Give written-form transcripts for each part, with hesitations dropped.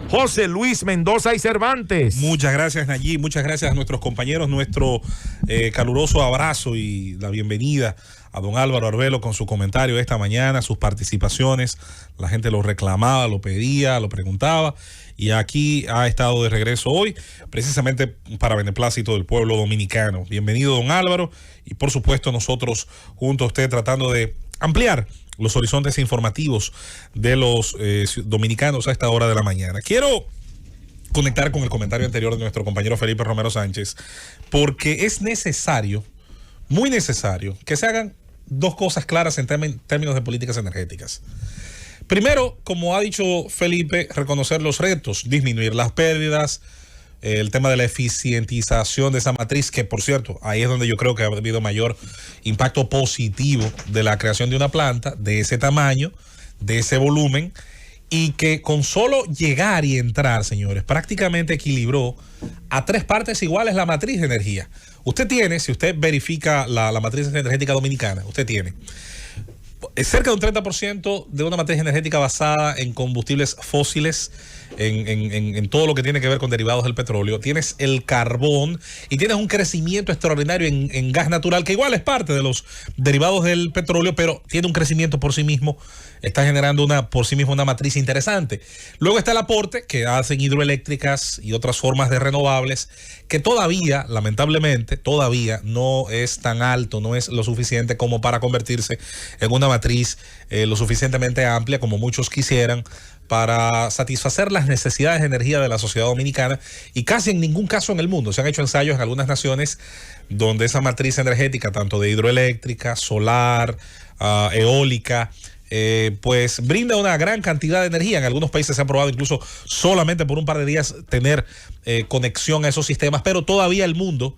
José Luis Mendoza y Cervantes. Muchas gracias, Nayib. Muchas gracias a nuestros compañeros. Nuestro caluroso abrazo y la bienvenida a don Álvaro Arbelo con su comentario esta mañana, sus participaciones. La gente lo reclamaba, lo pedía, lo preguntaba. Y aquí ha estado de regreso hoy, precisamente para beneplácito del pueblo dominicano. Bienvenido, don Álvaro. Y por supuesto, nosotros junto a usted tratando de ampliar los horizontes informativos de los dominicanos a esta hora de la mañana. Quiero conectar con el comentario anterior de nuestro compañero Felipe Romero Sánchez, porque es necesario, muy necesario, que se hagan dos cosas claras en términos de políticas energéticas. Primero, como ha dicho Felipe, reconocer los retos, disminuir las pérdidas, el tema de la eficientización de esa matriz, que por cierto, ahí es donde yo creo que ha habido mayor impacto positivo de la creación de una planta de ese tamaño, de ese volumen, y que con solo llegar y entrar, señores, prácticamente equilibró a tres partes iguales la matriz de energía. Usted tiene, si usted verifica la matriz energética dominicana, usted tiene cerca de un 30% de una matriz energética basada en combustibles fósiles, en todo lo que tiene que ver con derivados del petróleo. Tienes el carbón y tienes un crecimiento extraordinario en gas natural, que igual es parte de los derivados del petróleo, pero tiene un crecimiento por sí mismo, está generando por sí mismo una matriz interesante. Luego está el aporte que hacen hidroeléctricas y otras formas de renovables, que todavía, lamentablemente, todavía no es tan alto, no es lo suficiente como para convertirse en una matriz lo suficientemente amplia como muchos quisieran para satisfacer las necesidades de energía de la sociedad dominicana, y casi en ningún caso en el mundo. Se han hecho ensayos en algunas naciones donde esa matriz energética, tanto de hidroeléctrica, solar, eólica, pues brinda una gran cantidad de energía. En algunos países se ha probado incluso solamente por un par de días tener conexión a esos sistemas, pero todavía el mundo,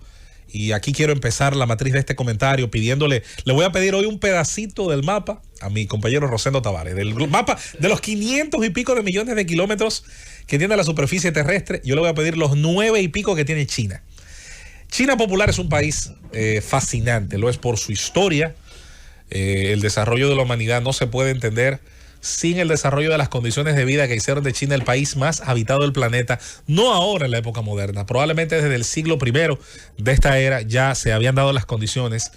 y aquí quiero empezar la matriz de este comentario pidiéndole, le voy a pedir hoy un pedacito del mapa a mi compañero Rosendo Tavares, del mapa de los 500 y pico de millones de kilómetros que tiene la superficie terrestre. Yo le voy a pedir los 9 y pico que tiene China. China Popular es un país fascinante, lo es por su historia. El desarrollo de la humanidad no se puede entender sin el desarrollo de las condiciones de vida que hicieron de China el país más habitado del planeta, no ahora en la época moderna, probablemente desde el siglo I de esta era ya se habían dado las condiciones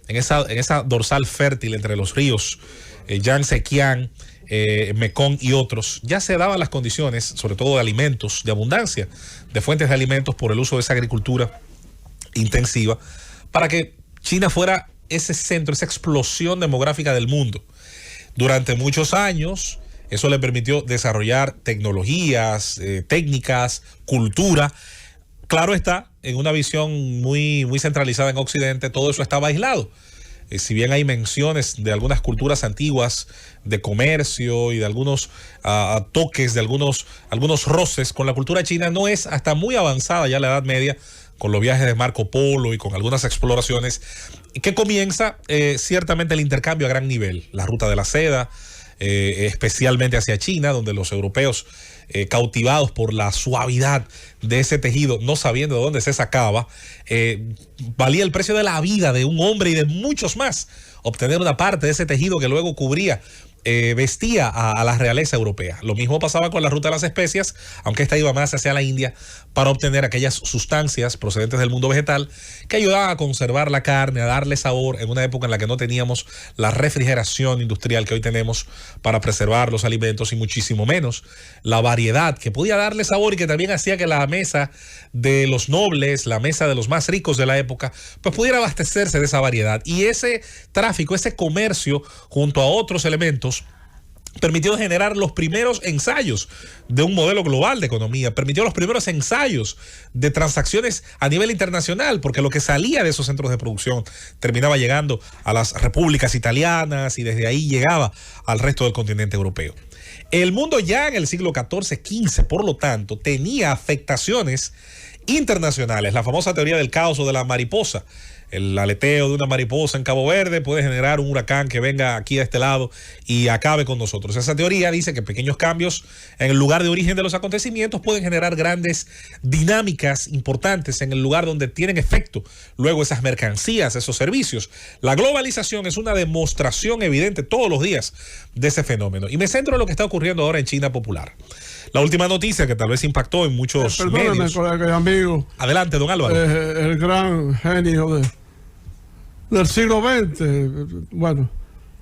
en esa dorsal fértil entre los ríos Yangtze, Kiang, Mekong y otros. Ya se daban las condiciones, sobre todo de alimentos, de abundancia de fuentes de alimentos por el uso de esa agricultura intensiva, para que China fuera ese centro, esa explosión demográfica del mundo. Durante muchos años, eso le permitió desarrollar tecnologías, técnicas, cultura. Claro está, en una visión muy, muy centralizada en Occidente, todo eso estaba aislado. Si bien hay menciones de algunas culturas antiguas, de comercio y de algunos toques, de algunos roces con la cultura china, no es hasta muy avanzada ya la Edad Media, con los viajes de Marco Polo y con algunas exploraciones, que comienza ciertamente el intercambio a gran nivel. La ruta de la seda, especialmente hacia China, donde los europeos, cautivados por la suavidad de ese tejido, no sabiendo de dónde se sacaba, valía el precio de la vida de un hombre y de muchos más obtener una parte de ese tejido que luego cubría, vestía a la realeza europea. Lo mismo pasaba con la ruta de las especias, aunque esta iba más hacia la India, para obtener aquellas sustancias procedentes del mundo vegetal que ayudaban a conservar la carne, a darle sabor en una época en la que no teníamos la refrigeración industrial que hoy tenemos para preservar los alimentos, y muchísimo menos la variedad que podía darle sabor y que también hacía que la mesa de los nobles, la mesa de los más ricos de la época, pues pudiera abastecerse de esa variedad. Y ese tráfico, ese comercio, junto a otros elementos, permitió generar los primeros ensayos de un modelo global de economía, permitió los primeros ensayos de transacciones a nivel internacional, porque lo que salía de esos centros de producción terminaba llegando a las repúblicas italianas y desde ahí llegaba al resto del continente europeo. El mundo ya en el siglo XIV, XV, por lo tanto, tenía afectaciones internacionales, la famosa teoría del caos o de la mariposa, el aleteo de una mariposa en Cabo Verde puede generar un huracán que venga aquí a este lado y acabe con nosotros. Esa teoría dice que pequeños cambios en el lugar de origen de los acontecimientos pueden generar grandes dinámicas importantes en el lugar donde tienen efecto luego esas mercancías, esos servicios. La globalización es una demostración evidente todos los días de ese fenómeno. Y me centro en lo que está ocurriendo ahora en China popular. La última noticia que tal vez impactó en muchos medios. Colega y amigo. Adelante, don Álvaro. El gran genio del siglo XX. Bueno,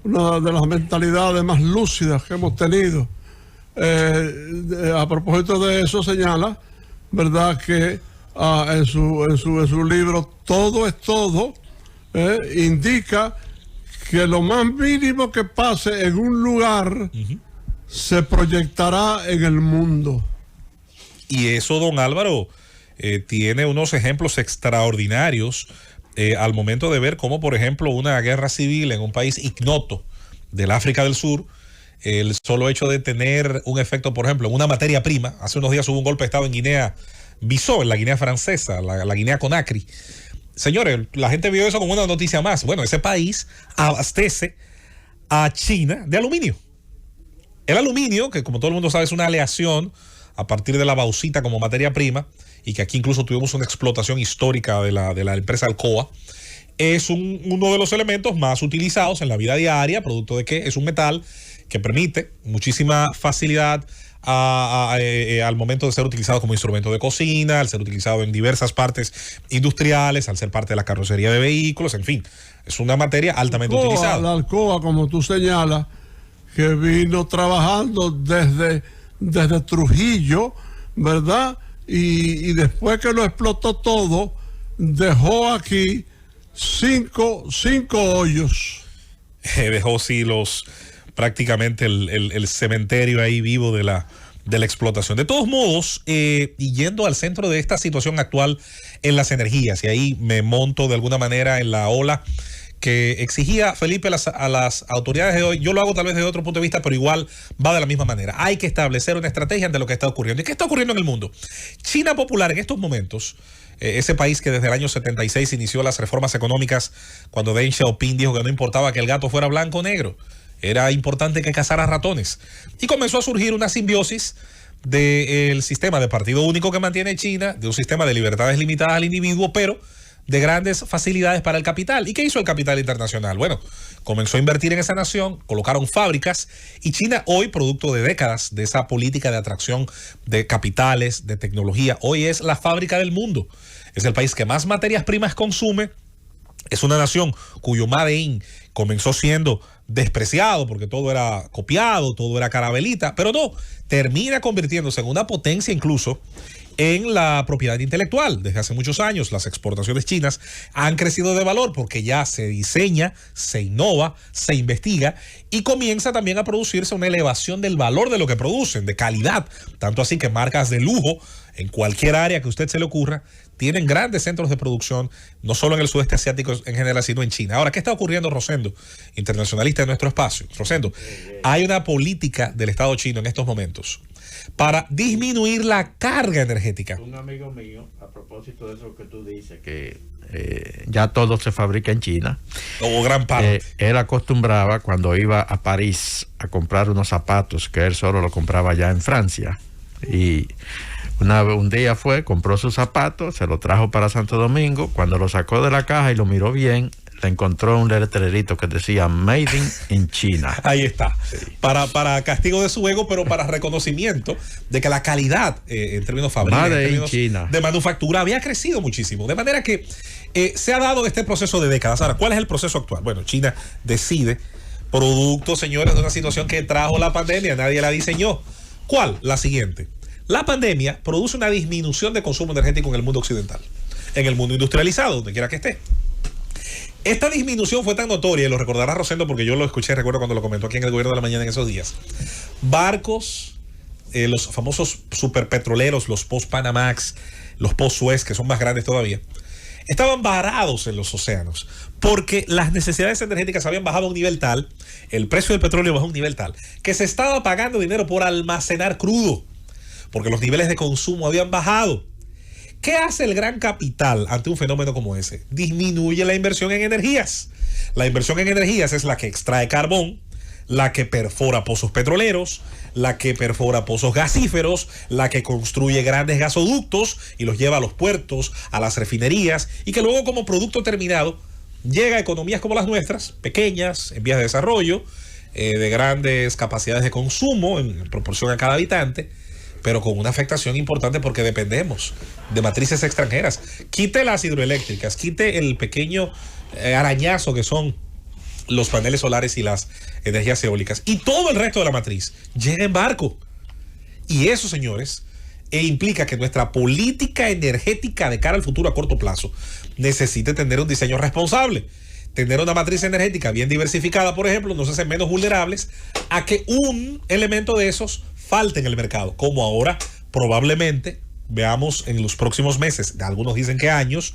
una de las mentalidades más lúcidas que hemos tenido. A propósito de eso señala, ¿verdad?, que en su libro Todo es Todo, indica que lo más mínimo que pase en un lugar se proyectará en el mundo. Y eso, don Álvaro, tiene unos ejemplos extraordinarios al momento de ver cómo, por ejemplo, una guerra civil en un país ignoto del África del Sur, el solo hecho de tener un efecto, por ejemplo, en una materia prima. Hace unos días hubo un golpe de Estado en Guinea-Bissau, en la Guinea francesa, la Guinea Conakry. Señores, la gente vio eso como una noticia más. Bueno, ese país abastece a China de aluminio. El aluminio, que como todo el mundo sabe es una aleación a partir de la bauxita como materia prima, y que aquí incluso tuvimos una explotación histórica de la empresa Alcoa, es uno de los elementos más utilizados en la vida diaria, producto de que es un metal que permite muchísima facilidad al momento de ser utilizado como instrumento de cocina, al ser utilizado en diversas partes industriales, al ser parte de la carrocería de vehículos, en fin, es una materia altamente utilizada. La Alcoa, como tú señalas, que vino trabajando desde Trujillo, ¿verdad? Y después que lo explotó todo, dejó aquí cinco hoyos. Dejó sí prácticamente el cementerio ahí vivo de la explotación. De todos modos, y yendo al centro de esta situación actual en las energías, y ahí me monto de alguna manera en la ola que exigía Felipe a las autoridades de hoy. Yo lo hago tal vez desde otro punto de vista, pero igual va de la misma manera. Hay que establecer una estrategia ante lo que está ocurriendo. ¿Y qué está ocurriendo en el mundo? China popular en estos momentos, ese país que desde el año 76 inició las reformas económicas, cuando Deng Xiaoping dijo que no importaba que el gato fuera blanco o negro, era importante que cazara ratones. Y comenzó a surgir una simbiosis del sistema de partido único que mantiene China, de un sistema de libertades limitadas al individuo, pero de grandes facilidades para el capital. ¿Y qué hizo el capital internacional? Bueno, comenzó a invertir en esa nación, colocaron fábricas, y China hoy, producto de décadas de esa política de atracción de capitales, de tecnología, hoy es la fábrica del mundo. Es el país que más materias primas consume. Es una nación cuyo Made in comenzó siendo despreciado porque todo era copiado, todo era carabelita, pero no, termina convirtiéndose en una potencia incluso en la propiedad intelectual. Desde hace muchos años las exportaciones chinas han crecido de valor porque ya se diseña, se innova, se investiga y comienza también a producirse una elevación del valor de lo que producen, de calidad. Tanto así que marcas de lujo en cualquier área que a usted se le ocurra tienen grandes centros de producción, no solo en el sudeste asiático en general, sino en China. Ahora, ¿qué está ocurriendo, Rosendo, internacionalista de nuestro espacio? Rosendo, hay una política del Estado chino en estos momentos para disminuir la carga energética. Un amigo mío, a propósito de eso que tú dices, que ya todo se fabrica en China. O gran parte. Él acostumbraba cuando iba a París a comprar unos zapatos, que él solo lo compraba allá en Francia. Y un día compró sus zapatos, se lo trajo para Santo Domingo. Cuando lo sacó de la caja y lo miró bien, le encontró un letrerito que decía Made in China. Ahí está. Sí. Para castigo de su ego, pero para reconocimiento de que la calidad en términos fabriles, en términos China, de manufactura, había crecido muchísimo. De manera que se ha dado este proceso de décadas. Ahora, ¿cuál es el proceso actual? Bueno, China decide, producto, señores, de una situación que trajo la pandemia, nadie la diseñó. ¿Cuál? La siguiente. La pandemia produce una disminución de consumo energético en el mundo occidental, en el mundo industrializado, donde quiera que esté. Esta disminución fue tan notoria, y lo recordará Rosendo porque yo lo escuché, recuerdo cuando lo comentó aquí en el Gobierno de la Mañana en esos días. Barcos, los famosos superpetroleros, los post-Panamax, los post-Suez, que son más grandes todavía, estaban varados en los océanos porque las necesidades energéticas habían bajado a un nivel tal, el precio del petróleo bajó a un nivel tal, que se estaba pagando dinero por almacenar crudo, porque los niveles de consumo habían bajado. ¿Qué hace el gran capital ante un fenómeno como ese? Disminuye la inversión en energías. La inversión en energías es la que extrae carbón, la que perfora pozos petroleros, la que perfora pozos gasíferos, la que construye grandes gasoductos y los lleva a los puertos, a las refinerías, y que luego como producto terminado llega a economías como las nuestras, pequeñas, en vías de desarrollo, de grandes capacidades de consumo en proporción a cada habitante, pero con una afectación importante porque dependemos de matrices extranjeras. Quite las hidroeléctricas, quite el pequeño arañazo que son los paneles solares y las energías eólicas, y todo el resto de la matriz llega en barco. Y eso, señores, implica que nuestra política energética de cara al futuro a corto plazo necesite tener un diseño responsable. Tener una matriz energética bien diversificada, por ejemplo, nos hace menos vulnerables a que un elemento de esos falte en el mercado, como ahora probablemente veamos en los próximos meses, algunos dicen que años,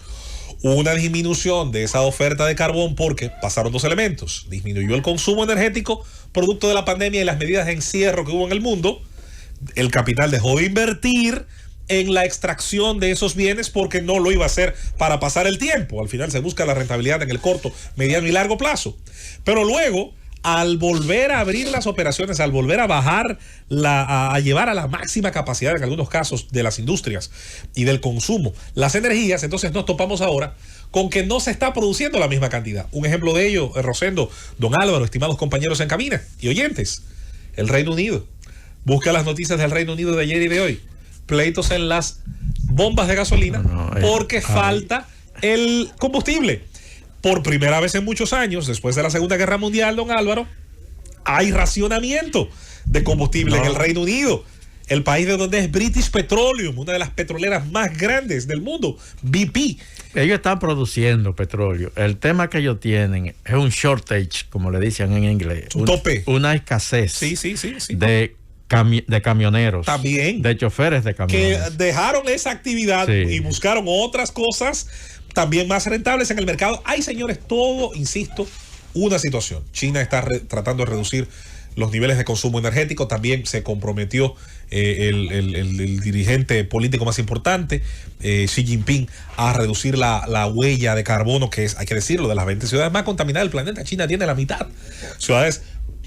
una disminución de esa oferta de carbón porque pasaron dos elementos. Disminuyó el consumo energético producto de la pandemia y las medidas de encierro que hubo en el mundo. El capital dejó de invertir en la extracción de esos bienes porque no lo iba a hacer para pasar el tiempo. Al final se busca la rentabilidad en el corto, mediano y largo plazo. Pero luego, al volver a abrir las operaciones, al volver a bajar, a llevar a la máxima capacidad en algunos casos de las industrias y del consumo, las energías, entonces nos topamos ahora con que no se está produciendo la misma cantidad. Un ejemplo de ello, Rosendo, don Álvaro, estimados compañeros en cabina y oyentes, el Reino Unido. Busca las noticias del Reino Unido de ayer y de hoy. Pleitos en las bombas de gasolina porque falta el combustible. Por primera vez en muchos años, después de la Segunda Guerra Mundial, don Álvaro, hay racionamiento de combustible en el Reino Unido, el país de donde es British Petroleum, una de las petroleras más grandes del mundo, BP. Ellos están produciendo petróleo. El tema que ellos tienen es un shortage, como le dicen en inglés. Un tope. Una escasez. Sí. De camioneros. También. De choferes de camiones. Que dejaron esa actividad y buscaron otras cosas también más rentables en el mercado. Hay, señores, todo, insisto, una situación. China está tratando de reducir los niveles de consumo energético. También se comprometió el dirigente político más importante, Xi Jinping, a reducir la huella de carbono, que es, hay que decirlo, de las 20 ciudades más contaminadas del planeta, China tiene la mitad. Ciudades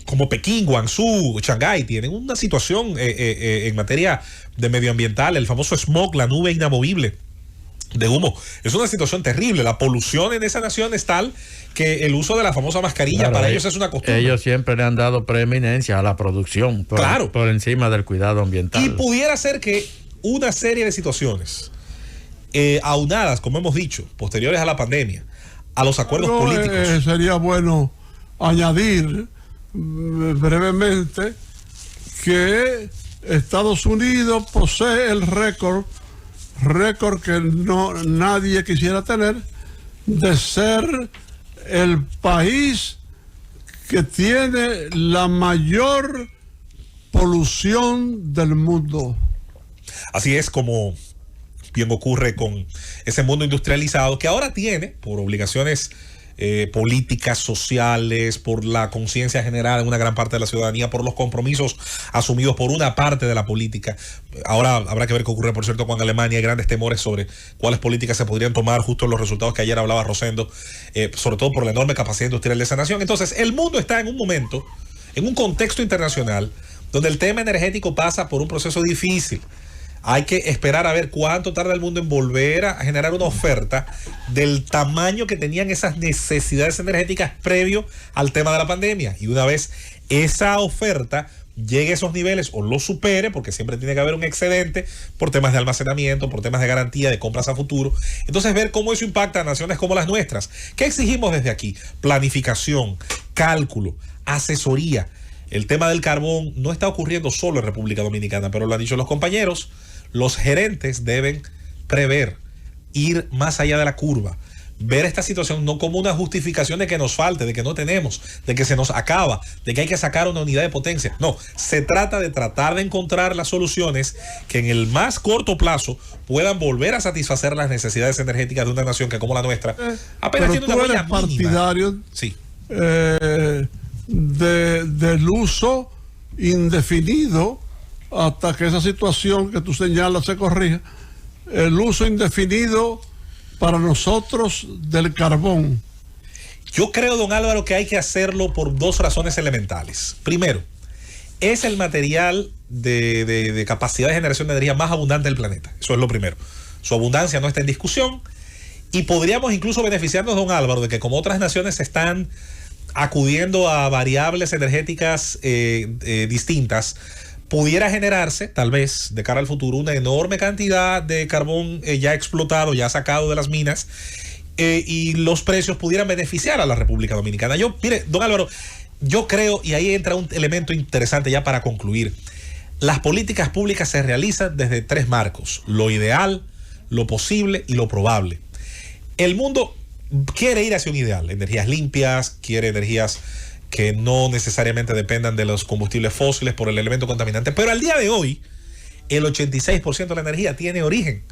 como Pekín, Guangzhou, Shanghái tienen una situación en materia de medioambiental, el famoso smog, la nube inamovible de humo. Es una situación terrible. La polución en esa nación es tal que el uso de la famosa mascarilla para ellos es una costumbre. Ellos siempre le han dado preeminencia a la producción por encima del cuidado ambiental. Y pudiera ser que una serie de situaciones aunadas, como hemos dicho, posteriores a la pandemia, a los acuerdos políticos. Sería bueno añadir brevemente que Estados Unidos posee el récord que nadie quisiera tener, de ser el país que tiene la mayor polución del mundo. Así es como bien ocurre con ese mundo industrializado que ahora tiene, por obligaciones políticas, sociales, por la conciencia general en una gran parte de la ciudadanía, por los compromisos asumidos por una parte de la política. Ahora habrá que ver qué ocurre, por cierto, con Alemania. Hay grandes temores sobre cuáles políticas se podrían tomar, justo en los resultados que ayer hablaba Rosendo, sobre todo por la enorme capacidad industrial de esa nación. Entonces, el mundo está en un momento, en un contexto internacional, donde el tema energético pasa por un proceso difícil. Hay que esperar a ver cuánto tarda el mundo en volver a generar una oferta del tamaño que tenían esas necesidades energéticas previo al tema de la pandemia. Y una vez esa oferta llegue a esos niveles o lo supere, porque siempre tiene que haber un excedente por temas de almacenamiento, por temas de garantía, de compras a futuro. Entonces, ver cómo eso impacta a naciones como las nuestras. ¿Qué exigimos desde aquí? Planificación, cálculo, asesoría. El tema del carbón no está ocurriendo solo en República Dominicana, pero lo han dicho los compañeros. Los gerentes deben prever, ir más allá de la curva, ver esta situación no como una justificación de que nos falte, de que no tenemos, de que se nos acaba, de que hay que sacar una unidad de potencia. No, se trata de tratar de encontrar las soluciones que en el más corto plazo puedan volver a satisfacer las necesidades energéticas de una nación que, como la nuestra, apenas tiene una huella mínima. Partidario del uso indefinido hasta que esa situación que tú señalas se corrija. el uso indefinido para nosotros del carbón? Yo creo, don Álvaro, que hay que hacerlo por dos razones elementales. Primero, es el material de capacidad de generación de energía más abundante del planeta. Eso es lo primero. Su abundancia no está en discusión y podríamos incluso beneficiarnos, don Álvaro, de que como otras naciones están acudiendo a variables energéticas distintas, pudiera generarse, tal vez, de cara al futuro, una enorme cantidad de carbón ya explotado, ya sacado de las minas, y los precios pudieran beneficiar a la República Dominicana. Mire, don Álvaro, yo creo, y ahí entra un elemento interesante ya para concluir, las políticas públicas se realizan desde tres marcos: lo ideal, lo posible y lo probable. El mundo quiere ir hacia un ideal, energías limpias, quiere energías que no necesariamente dependan de los combustibles fósiles por el elemento contaminante, pero al día de hoy el 86% de la energía tiene origen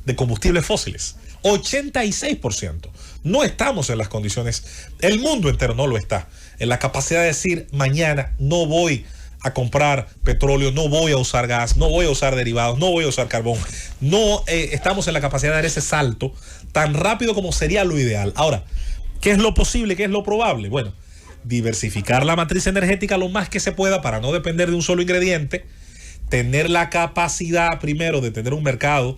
de combustibles fósiles. 86%. No estamos en las condiciones, el mundo entero no lo está, en la capacidad de decir mañana no voy a comprar petróleo, no voy a usar gas, no voy a usar derivados, no voy a usar carbón. No estamos en la capacidad de dar ese salto tan rápido como sería lo ideal. Ahora, ¿qué es lo posible? ¿Qué es lo probable? Bueno, diversificar la matriz energética lo más que se pueda para no depender de un solo ingrediente, tener la capacidad primero de tener un mercado,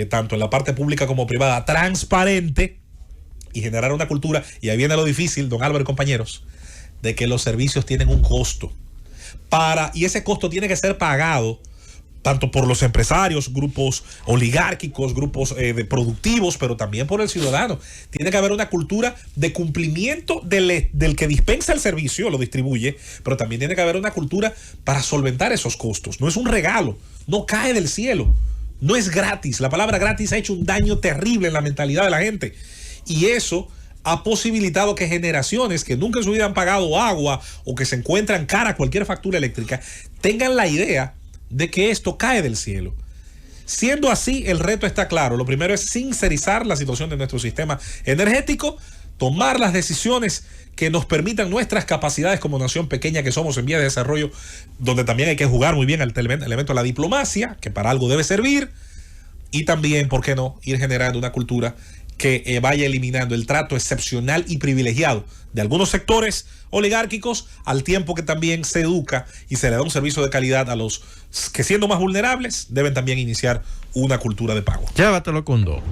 tanto en la parte pública como privada, transparente, y generar una cultura, y ahí viene lo difícil, don Álvaro y compañeros, de que los servicios tienen un costo, y ese costo tiene que ser pagado tanto por los empresarios, grupos oligárquicos, grupos productivos, pero también por el ciudadano. Tiene que haber una cultura de cumplimiento del que dispensa el servicio, lo distribuye, pero también tiene que haber una cultura para solventar esos costos. No es un regalo, no cae del cielo, no es gratis. La palabra gratis ha hecho un daño terrible en la mentalidad de la gente, y eso ha posibilitado que generaciones que nunca en su vida han pagado agua o que se encuentran cara cualquier factura eléctrica tengan la idea de que esto cae del cielo. Siendo así, el reto está claro. Lo primero es sincerizar la situación de nuestro sistema energético, tomar las decisiones que nos permitan nuestras capacidades como nación pequeña que somos en vía de desarrollo, donde también hay que jugar muy bien el elemento de la diplomacia, que para algo debe servir, y también, ¿por qué no?, ir generando una cultura que vaya eliminando el trato excepcional y privilegiado de algunos sectores oligárquicos, al tiempo que también se educa y se le da un servicio de calidad a los que, siendo más vulnerables, deben también iniciar una cultura de pago. Llévatelo, Cundo.